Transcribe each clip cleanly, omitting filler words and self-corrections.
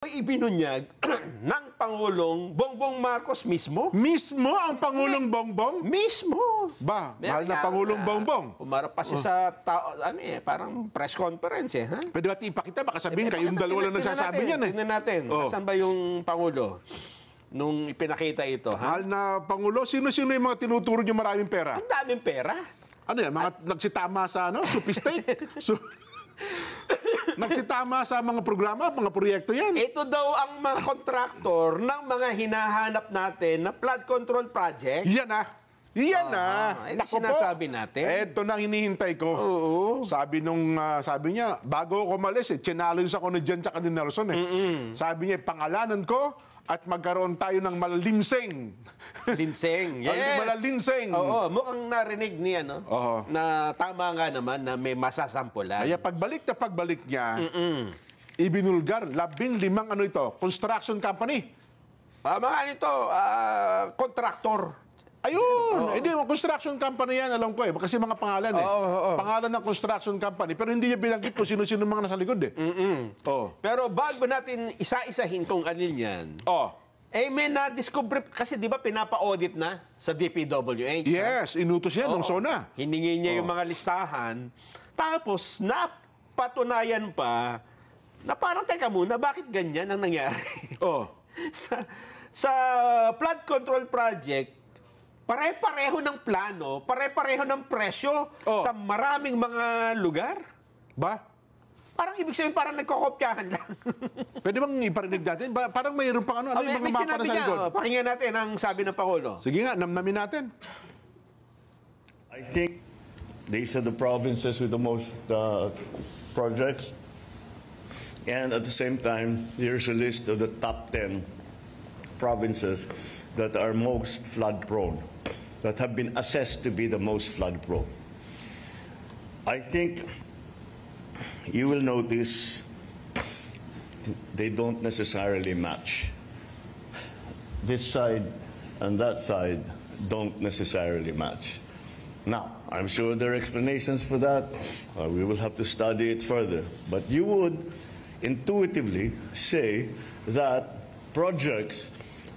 Ibinunyag ng Pangulong Bongbong Marcos mismo. Mismo ang Pangulong Bongbong? Mismo. Ba, mahal na Pangulong Bongbong. Umarap pa siya sa parang press conference eh. Ha? Pwede natin ipakita, baka sabihin kayong dalawa lang nagsasabi niyan eh. Tingnan natin. Saan ba yung Pangulo nung ipinakita ito? Ha? Mahal na Pangulo, sino-sino yung mga tinuturo niyo maraming pera? Ang daming pera. Ano yan, mga nagsitama sa Supistate? Nagsitama sa mga programa, mga proyekto yan. Ito daw ang mga kontraktor ng mga hinahanap natin na flood control project. Yan na. Yan na. Ito sinasabi natin. Ito na hinihintay ko. Oo. Sabi niya, bago ako malis, challenge ako ni Jen tsaka ni Nelson eh. Sabi niya, pangalanan ko at magkaroon tayo ng malalinseng. Linseng, yes. Malalinseng. Oo, mukhang narinig niya, no? Oo. Na tama nga naman na may masasampulan. Kaya pagbalik niya, ibinulgar, 15 construction company. Mga nito, kontraktor. Ayun! Hindi, construction company yan, alam ko eh. Kasi mga pangalan eh. Pangalan ng construction company. Pero hindi niya binanggit kung sino-sino mga nasa likod eh. Pero bago natin isa-isahin kung alin yan, may na-discover, kasi di ba pinapa-audit na sa DPWH? Yes, inutos yan nung SONA. Hiningi niya yung mga listahan. Tapos, napatunayan pa na parang, teka muna, bakit ganyan ang nangyari? sa flood control project, pare-pareho ng plano, pare-pareho ng presyo sa maraming mga lugar. Ba? Parang ibig sabihin, parang nagkokopyahan lang. Pwede bang iparinig natin? Parang mayroon pang ano yung mga mapa na sa likod. Pakinggan natin ang sabi ng Pangulo. Sige nga, namnamin natin. I think these are the provinces with the most projects. And at the same time, here's a list of the top 10 provinces that are most flood prone, that have been assessed to be the most flood prone. I think you will notice they don't necessarily match. This side and that side don't necessarily match. Now, I'm sure there are explanations for that. We will have to study it further. But you would intuitively say that projects,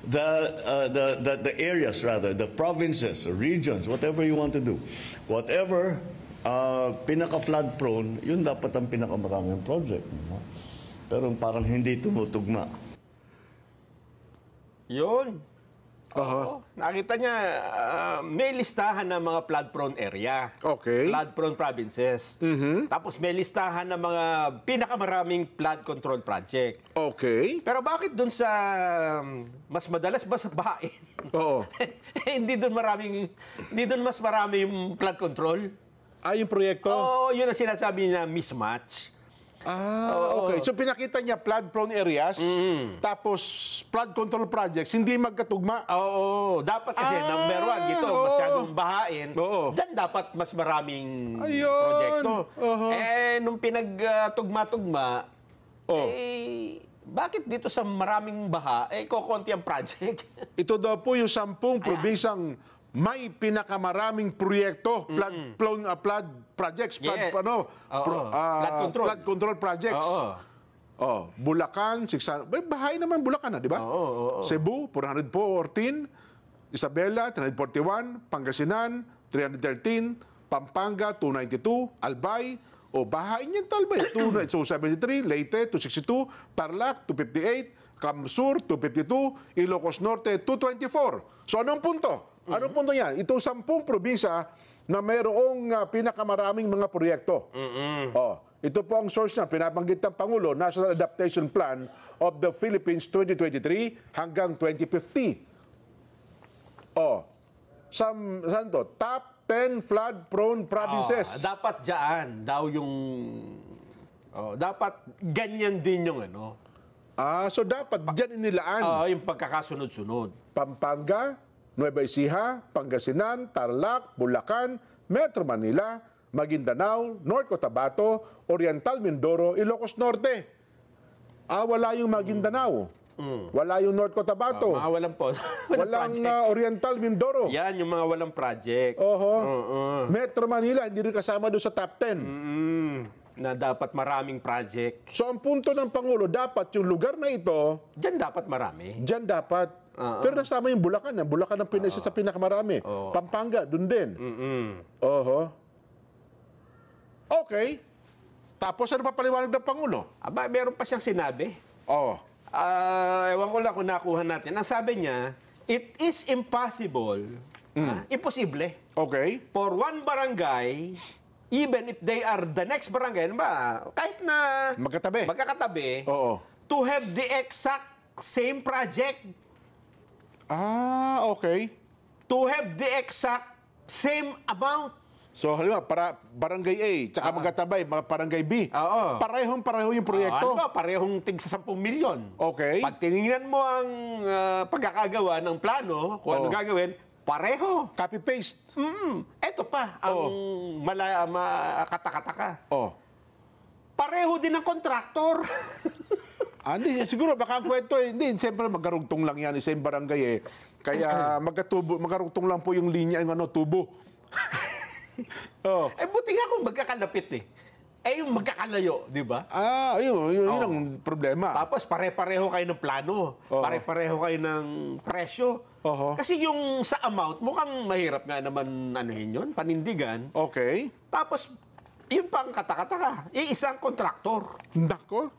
the areas rather, the provinces, or regions, whatever you want to do, whatever pinaka-flood prone, yun dapat ang pinakamaraming project. Pero parang hindi tumutugma. Yun. Nakita niya, may listahan ng mga flood-prone area. Okay. Flood-prone provinces. Tapos may listahan ng mga pinakamaraming flood control project. Okay. Pero bakit dun sa mas madalas ba sa bahain? Hindi dun mas marami yung flood control? Yung proyekto? Yun ang sinasabi niya, mismatch. Okay. So pinakita niya flood-prone areas, tapos flood control projects, hindi magkatugma. Dapat kasi number one, dito, masyadong bahain. Diyan dapat mas maraming proyekto. Nung pinagtugma-tugma, bakit dito sa maraming baha, kokonti ang project? Ito daw po yung 10 probinsang may pinakamaraming proyekto, flood projects, flood control projects. Bulacan, 600. Bahay naman Bulacan na, di ba? Cebu, 414. Isabela, 341. Pangasinan, 313. Pampanga, 292. Albay, bahay niyan Albay, 273. Leyte, 262. Tarlac, 258. Camsur, 252. Ilocos Norte, 224. So anong punto? Anong punto yan? Ito 10 probinsya na mayroong pinakamaraming mga proyekto. Ito po ang source niya. Pinabanggit ng Pangulo, National Adaptation Plan of the Philippines 2023 hanggang 2050. Saan to? Top 10 flood-prone provinces. Dapat dyan daw yung... dapat ganyan din yung ano. So dapat dyan inilaan. Yung pagkakasunod-sunod. Pampanga, Nueva Ecija, Pangasinan, Tarlac, Bulacan, Metro Manila, Maguindanao, North Cotabato, Oriental Mindoro, Ilocos Norte. Wala yung Maguindanao. Wala yung North Cotabato. Walang Oriental Mindoro. Yan, yung mga walang project. Metro Manila, hindi rin kasama doon sa top 10. na dapat maraming project. So ang punto ng Pangulo, dapat yung lugar na ito, Diyan dapat marami. dyan dapat. Pero nasama yung Bulacan. Bulacan ang isa sa pinakamarami. Pampanga, dun din. Oho. Okay. Tapos ano pa paliwanag ng Pangulo? Aba, meron pa siyang sinabi. Oh. Ewan ko lang kung nakuha natin. Ang sabi niya, it is impossible, imposible, Okay. for one barangay, even if they are the next barangay, ano ba, kahit na magkakatabi, Oo. to have the exact same project, Okay. to have the exact same amount. So, halimbawa, para barangay A, tsaka magkatabay, barangay B. Oo. Parehong-pareho yung proyekto. Ano ba, parehong tig sa 10 milyon. Okay. Pag tinignan mo ang pagkakagawa ng plano, kung ano gagawin, pareho. Copy-paste. Eto pa, ang makataka-taka. Oh. Pareho din ng kontraktor. Hindi, siguro baka ang kwento hindi, siyempre magkarugtong lang yan, same barangay eh. Kaya magkarugtong lang po yung linya, yung tubo. Buti nga kung magkakalapit eh. Yung magkakalayo, di ba? Yun ang problema. Tapos pare-pareho kayo ng plano. Pare-pareho kayo ng presyo. Kasi yung sa amount, mukhang mahirap nga naman anuhin yun, panindigan. Okay. Tapos, yun pang katakataka. Isang kontraktor. Nako.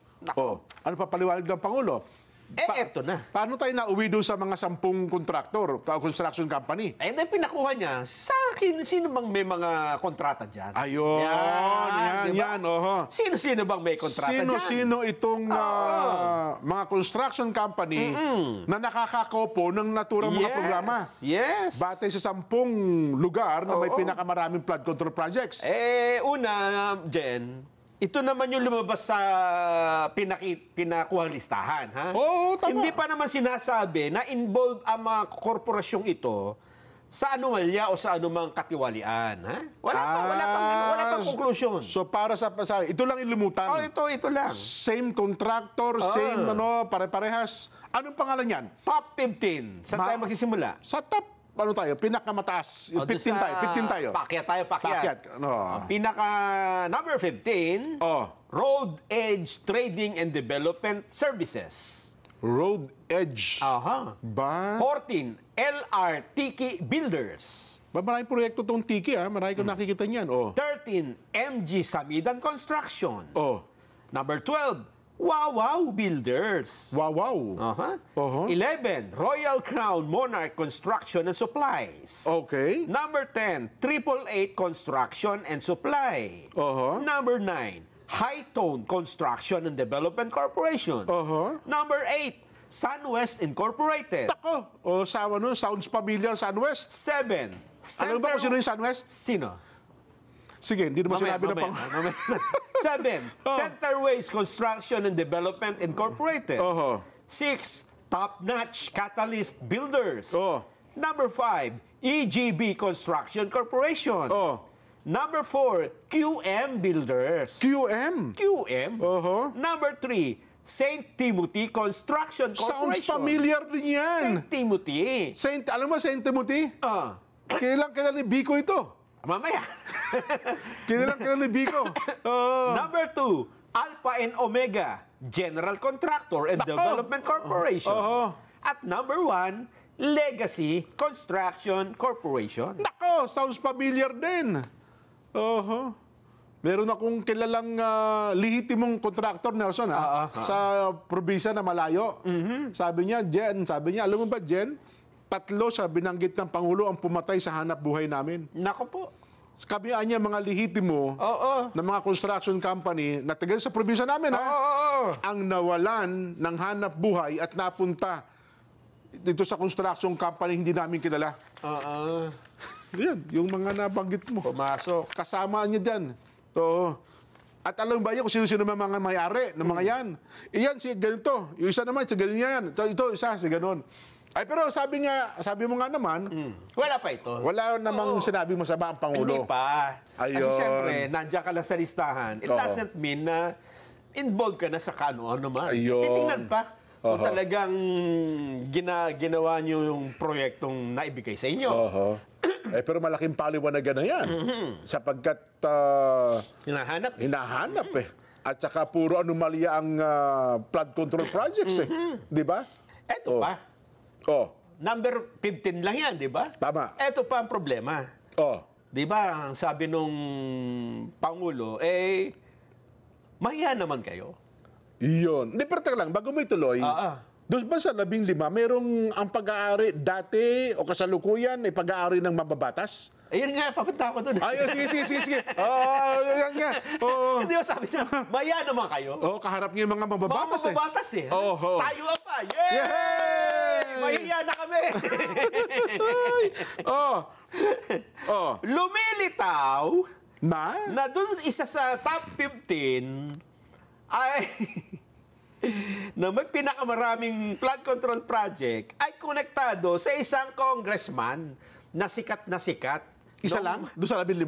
Ano pa paliwanag ng Pangulo? Eto na. Paano tayo nauwi doon sa mga 10 kontraktor, construction company? Then pinakuha niya, sa akin, sino bang may mga kontrata dyan? Ayun, yan. Sino-sino bang may kontrata dyan? Sino itong mga construction company na nakakakopo ng naturang mga programa? Yes. Batay sa 10 lugar na may pinakamaraming flood control projects. Una, Jen, ito naman yung lumabas sa pinakuhang listahan, ha? Oo, tama. Hindi pa naman sinasabi na involved ang mga korporasyong ito sa anomalya o sa anumang katiwalian, ha? Wala pang conclusion. So para sa ito lang ilumutan. Ito lang. Same contractor, same pare-parehas. Anong pangalan yan? Top 15. Saan tayo magsisimula? Sa top, pinakamataas. Yung 15 tayo. Pakyat. Pinaka number 15, Road Edge Trading and Development Services. Road Edge. Ba? 14, LR Tiki Builders. Maraming proyekto tong Tiki, marami ko nakikita niyan. 13, MG Samidan Construction. Number 12, Wow Builders. Wow. 11, Royal Crown Monarch Construction and Supplies. Okay. Number 10, 888 Construction and Supply. Number 9, High Tone Construction and Development Corporation. Number 8, SunWest Incorporated. Ako, sounds familiar, SunWest. 7, Alam ba kung sino yung SunWest? Sino? Sige, hindi naman sinabi na pang... 7, Centerways Construction and Development Incorporated. 6, Top Notch Catalyst Builders. Number 5, EGB Construction Corporation. Number 4, QM Builders. QM? Number 3, St. Timothy Construction Corporation. Sounds familiar din yan. St. Timothy. Alam mo St. Timothy? Kailan ni Biko ito? Mamaya. Kailan ni Biko? Number 2, Alpha and Omega General Contractor and Development Corporation. At number 1, Legacy Construction Corporation. Nako, sounds familiar din. Meron akong kilalang lihitimong contractor, Nelson, sa probinsya na malayo. Sabi niya, alam mo ba, Jen, 3 sa binanggit ng Pangulo ang pumatay sa hanap buhay namin. Nako po. Kabihan niya mga lihitimo na mga construction company na tagal sa probinsya namin, ang nawalan ng hanap buhay at napunta dito sa construction company hindi namin kilala. Yan, yung mga nabanggit mo. Pumasok. Kasama niya dyan. At alam ba kung sino-sino mga may-ari ng mga yan? Iyan, si ganito. Yung isa naman, si ganyan yan. Ito, isa, si ganon. Pero sabi mo nga naman, wala pa ito. Wala namang sinabing masama ang Pangulo. Hindi pa. Kasi Ayun. siyempre, nandiyan ka lang sa listahan. It doesn't mean na involved ka na sa kano naman. Ayun. Titingnan pa kung talagang ginawa niyo yung proyektong naibigay sa inyo. Pero malaking paliwanagan na yan. Sapagkat hinahanap eh. At saka puro anomalya ang flood control projects eh. Di ba? Eto pa. Number 15 lang yan, di ba? Tama. Eto pa ang problema. Di ba, ang sabi nung Pangulo, mahiya naman kayo. Iyon. Hindi, pero teka lang, bago mo ituloy, doon ba sa 15, merong ang pag-aari dati o kasalukuyan ay pag-aari ng mababatas? Ayun nga, papunta ako doon. Ay, sige. Yan nga. Hindi ba sabi niya, maya naman kayo? Kaharap niyo yung mga mababatas mga mababatas eh. Tayo pa. Yay! Mahiya na kami. Lumilitaw na doon isa sa top 15 ay na may pinakamaraming flood control project ay konektado sa isang congressman na sikat na sikat. Isa lang? Doon sa 15?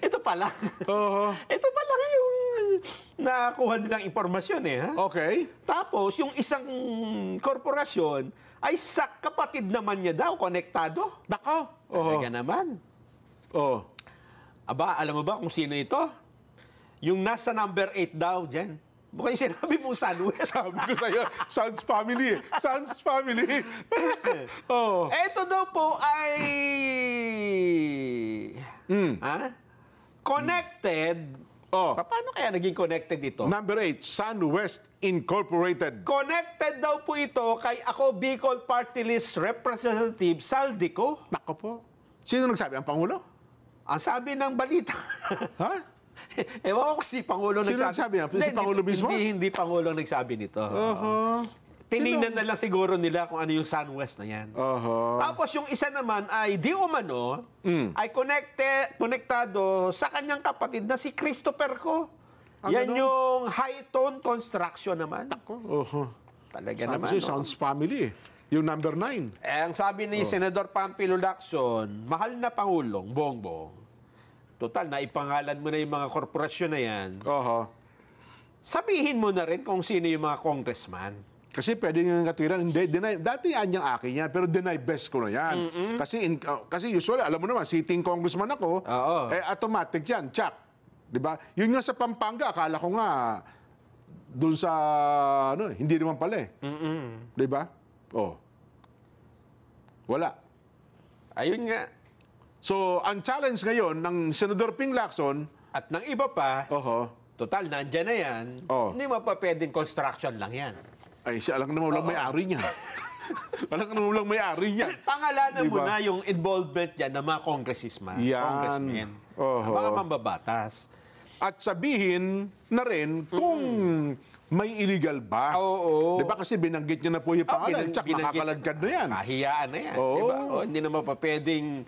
ito pa lang. Ito pa lang yung nakuha nilang impormasyon eh. Ha? Okay. Tapos, yung isang korporasyon ay sa kapatid naman niya daw, konektado. Nako. Talaga naman. Aba, alam mo ba kung sino ito? Yung nasa number 8 daw dyan. Mukhang sinabi mo SunWest. Sabi ko sa'yo, Sounds family. Sounds family. Ito daw po ay connected. Paano kaya naging connected ito? Number 8, SunWest Incorporated. Connected daw po ito kay Ako Bicol Party List Representative Saldico. Nako po. Sino nagsabi? Ang Pangulo? Ang sabi ng balita. Ha? Ewan ko si Pangulo nagsabi. Si Pangulo mismo? Hindi Pangulo nagsabi nito. Tiningnan na lang siguro nila kung ano yung SunWest na yan. Tapos yung isa naman ay di umano, ay konektado sa kanyang kapatid na si Christopher Co. Yan yung High Tone Construction naman. Talaga naman. Sounds family. Yung number 9. Ang sabi ni Senador Pampilo Lacson, mahal na Pangulong Bongbong, total, naipangalan mo na yung mga korporasyon na yan. Sabihin mo na rin kung sino yung mga congressman. Kasi pwede nga katwiran, hindi, deny, dati yan yung akin yan, pero deny best ko na yan. Kasi usually, alam mo naman, sitting congressman ako, automatic yan, check. Diba? Yun nga sa Pampanga, akala ko nga, dun sa, hindi naman pala eh. Diba? Wala. Ayun nga. So, ang challenge ngayon ng Senador Ping Lacson at ng iba pa, total, nandyan na yan, hindi mo pa pwedeng construction lang yan. Ay, siya alam naman walang may-ari niya. Alam naman walang may-ari niya. Pangalanan mo na yung involvement dyan ng mga congressmen. Mga mambabatas. At sabihin na rin kung may illegal ba. Di ba kasi binanggit niya na po yung pangalan, tsak makakaladkad na yan. Kahiyaan na yan. Diba? Hindi naman pa pwedeng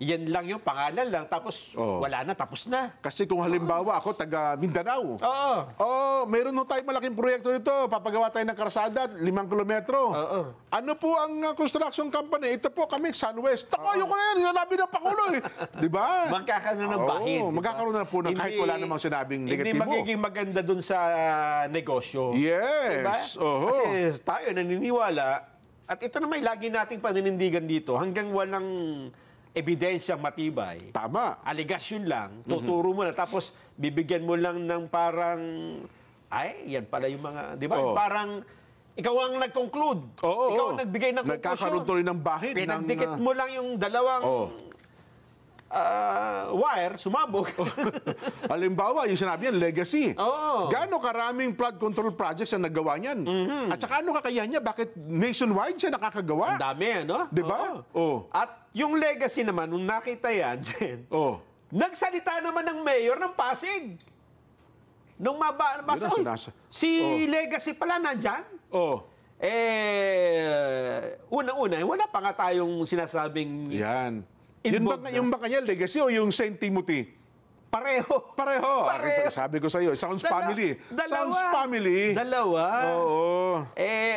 yan lang yung pangalan lang, tapos wala na, tapos na. Kasi kung halimbawa ako, taga Mindanao. Meron ho tayong malaking proyekto nito. Papagawa tayo ng karsada, 5 kilometro. Ano po ang construction company? Ito po kami, SunWest. Takoyo ko na yan, sinabi ng Pangulo eh. Di ba? Magkakaroon ng bahin. Magkakaroon na po ng kahit wala namang sinabing negatibo. Hindi magiging maganda dun sa negosyo. Yes. Diba? Kasi tayo naniniwala, at ito na may lagi nating paninindigan dito, hanggang walang ebidensyang matibay. Tama. Aligasyon lang, tuturo mo na, tapos bibigyan mo lang ng parang, yan pala yung mga, di ba? Parang, ikaw ang nag-conclude. Ikaw ang nagbigay ng conclusion. Nagkakaroon tuloy ng bahin. Pinagdikit mo lang yung dalawang wire, sumabog. Halimbawa, yung sinabi yan, legacy. Gaano karaming flood control projects ang nagawa niyan? At saka ano kakayahan niya? Bakit nationwide siya nakakagawa? Ang dami, ano? Diba? At yung legacy naman, nung nakita yan, nagsalita naman ng mayor ng Pasig. Nung mabasa, si Legacy pala nandyan. Unang-una, wala pa nga tayong sinasabing yan. Yung ba kanya legacy o yung St. Timothy? Pareho. Sabi ko sa iyo, sounds family. Sounds family. Dalawa.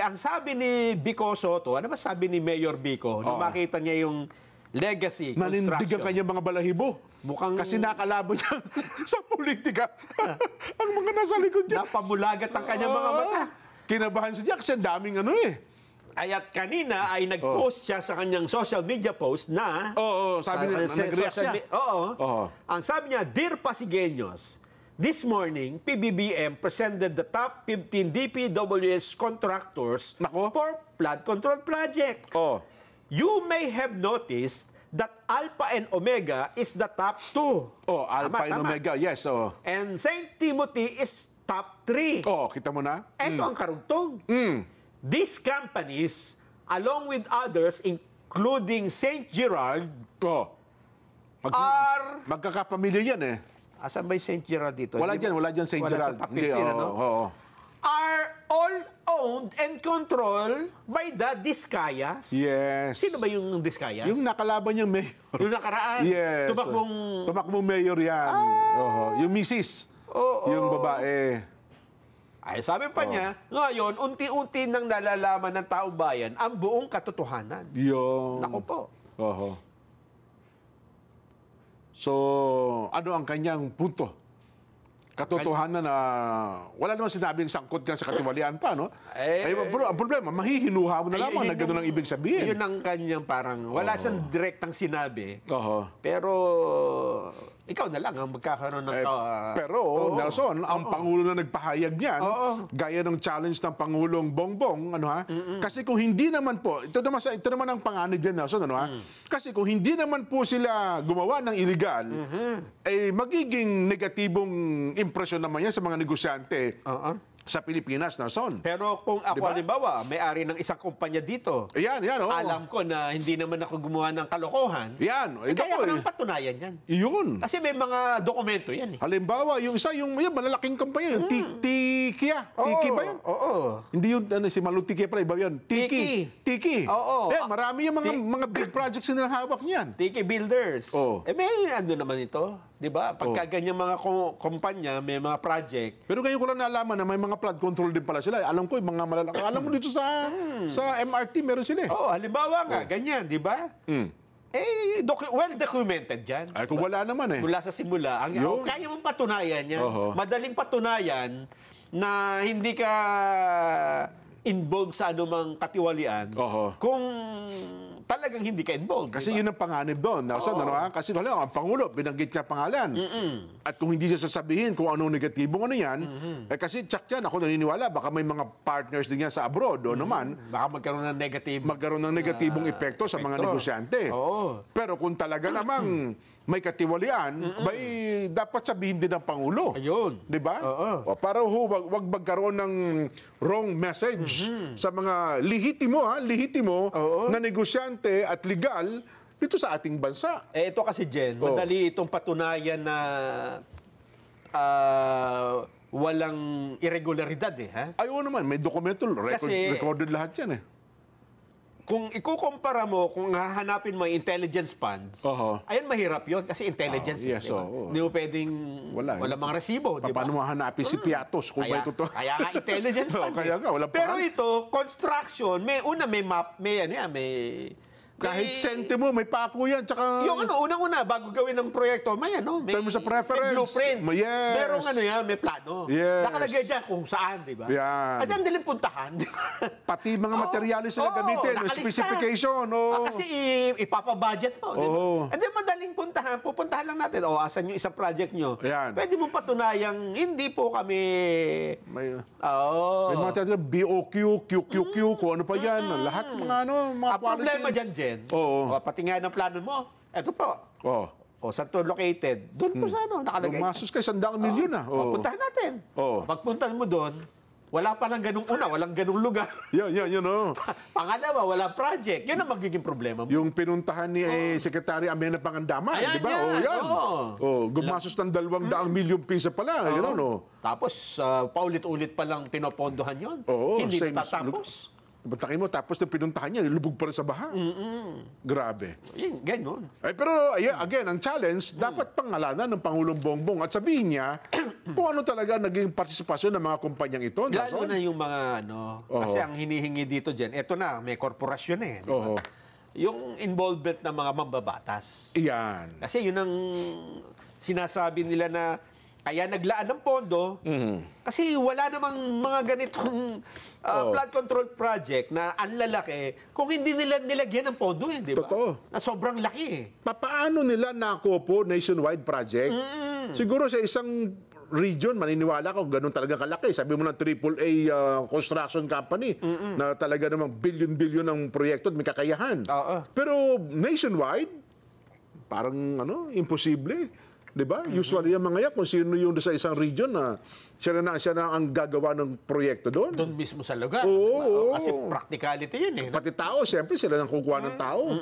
Ang sabi ni Bico Soto, ano ba sabi ni Mayor Bico? Nung makita niya yung legacy construction. Nanindig ang kanyang mga balahibo. Kasi nakalaban niya sa politika. Ang mga nasa likod niya. Napamulagat ang kanyang mga mata. Kinabahan siya kasi ang daming At kanina ay nag-post siya sa kanyang social media post na... sabi niya, nag-react siya. Ang sabi niya, Dear Pasigueños, this morning, PBBM presented the top 15 DPWH contractors for flood control projects. You may have noticed that Alpha and Omega is the top 2. Alpha and Omega, yes. And St. Timothy is top 3. Kita mo na? Ito ang karugtong. These companies, along with others, including St. Gerard, magkakapamilya yan eh. Asan ba yung St. Gerard dito? Wala dyan St. Gerard. Wala sa top 15, are all owned and controlled by the Discayas. Yes. Sino ba yung Discayas? Yung nakalaban niyang mayor. Yung nakaraan. Yes. Tumakbong mayor yan. Yung misis. Yung babae. Ay, sabi pa niya, ngayon, unti-unti nang nalalaman ng taong bayan ang buong katotohanan. Yung... Naku po. So, ano ang kanyang punto? Katotohanan na wala naman sinabing sangkot ka sa katiwalian pa, no? Pero ang problema, mahihinuha mo na lamang na gano'n ang ibig sabihin. Yun ang kanyang parang, wala siyang direktang sinabi. Pero, ikaw na lang ang magkakaroon ng... pero, Nelson, ang Pangulo na nagpahayag niyan, gaya ng challenge ng Pangulong Bongbong, kasi kung hindi naman po, ito naman ang panganib yan, Nelson, kasi kung hindi naman po sila gumawa ng illegal, magiging negatibong impresyon naman yan sa mga negosyante sa Pilipinas, Nelson. Pero kung ako, halimbawa, may-ari ng isang kumpanya dito, alam ko na hindi naman ako gumawa ng kalokohan, kaya ko nang patunayan yan. Yun. Kasi may mga dokumento yan eh. Halimbawa, yung isa, yung malalaking kumpanya, yung Tikia. Tiki ba yun? Hindi yun, si Malu Tikia pala, iba yun. Tiki. Marami yung mga big projects na hawak niyan. Tiki Builders. May ano naman ito. Diba? Pagka ganyan mga kumpanya, may mga project. Pero ngayon ko lang nalaman na may mga flood control din pala sila. Alam ko, yung mga malalaki. Alam mo dito sa MRT, meron sila eh. Halimbawa nga, ganyan, di ba? Well documented yan. Ay, kung wala naman eh. Mula sa simula. Kaya mong patunayan yan. Madaling patunayan na hindi ka involved sa anumang katiwalian kung talagang hindi ka involved. Kasi diba? yun ang panganib doon. Nelson, kasi ang Pangulo, binanggit niya pangalan. At kung hindi siya sasabihin kung anong negatibong ano yan, kasi tsak yan, ako naniniwala, baka may mga partners din yan sa abroad o naman. Baka magkaroon ng negatibong epekto sa mga negosyante. Pero kung talaga namang may katiwalian, dapat sabihin din ng Pangulo. Ayun. Diba? Para wag magkaroon ng wrong message sa mga lehitimo na negosyante at legal dito sa ating bansa. Ito kasi, Jen, madali itong patunayan na walang irregularidad eh. Ayaw naman, may dokumento, recorded lahat yan eh. Kung ikukumpara mo, kung hahanapin mo yung intelligence funds, ayun mahirap yun kasi intelligence. Yes, diba? Hindi mo pwedeng wala mga resibo. Diba? Paano mo hanapin si Piatos kung may totoo? Kaya nga intelligence fund. Pero ito, construction, may map, may kahit sentimo, may pako yan. Tsaka... Yung unang-una, bago gawin ng proyekto, may sa preference. May blueprint. Yes. Merong may plano. Yes. Nakalagay dyan kung saan, di ba? Yan. At ang daling puntahan. Pati mga materyales sila gamitin, specification. Kasi ipapabudget mo, di ba? At di madaling puntahan, pupuntahan lang natin, asan yung isang project nyo. Yan. Pwede mong patunayang, hindi po kami... May mga talaga BOQ, QQQ, kung ano pa yan. Lahat mga mga problema dyan, Jen. Pati nga ng plano mo. Ito po. Saan to located? Doon po sa nakalagay. Lumasos ka, 100 milyon na. Puntahan natin. Pagpuntahan mo doon, wala pa lang ganung walang ganung lugar. Yan. Pangalawa, walang project. Yan ang magiging problema mo. Yung pinuntahan ni Secretary Amena Pangandaman, di ba? Gumasos ng 200 milyong piso pala. Tapos, paulit-ulit pa lang pinopondohan yun. Hindi natatapos. Bataki mo, tapos na pinuntahan niya, lubog pa rin sa baha. Grabe. Ganyan. Pero, again, ang challenge, dapat pangalanan ng Pangulong Bongbong at sabihin niya kung ano talaga naging partisipasyon ng mga kumpanyang ito. Lalo na yung mga, kasi ang hinihingi dito dyan, eto na, may korporasyon eh. Diba? Yung involvement ng mga mambabatas. Iyan. Kasi yun ang sinasabi nila na Kaya naglaan ng pondo kasi wala namang mga ganitong flood control project na ang lalaki kung hindi nila nilagyan ng pondo di ba? Totoo. Na sobrang laki Paano nila nakopo nationwide project? Siguro sa isang region, maniniwala ko, ganun talaga kalaki. Sabi mo ng AAA construction company na talaga namang billion-billion ng proyekto at may kakayahan. Pero nationwide, parang imposible. Diba? Usually yung mga yan, kung sino yung sa isang region na siya na ang gagawa ng proyekto doon. Doon mismo sa lugar. Oo. Kasi practicality yun Pati tao, siyempre sila nang kukuha ng tao.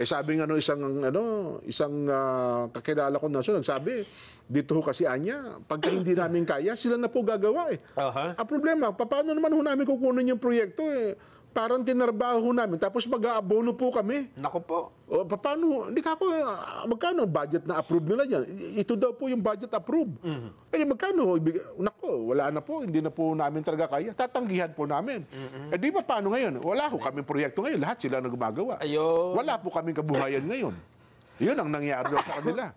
Sabi nga isang kakilala ko na nagsabi, dito ho kasi Anya, pagka hindi namin kaya, sila na po gagawa Ang problema, paano naman ho namin kukunin yung proyekto Parang tinarbaho namin, tapos mag-aabono po kami. Naku po. Paano? Hindi ka ako, magkano ang budget na approve nila yan? Ito daw po yung budget approve. Magkano? Naku, wala na po, hindi na po namin talaga kaya. Tatanggihan po namin. Di ba paano ngayon? Wala ko kaming proyekto ngayon, lahat sila na gumagawa. Wala po kaming kabuhayan ngayon. Yun ang nangyari sa kanila.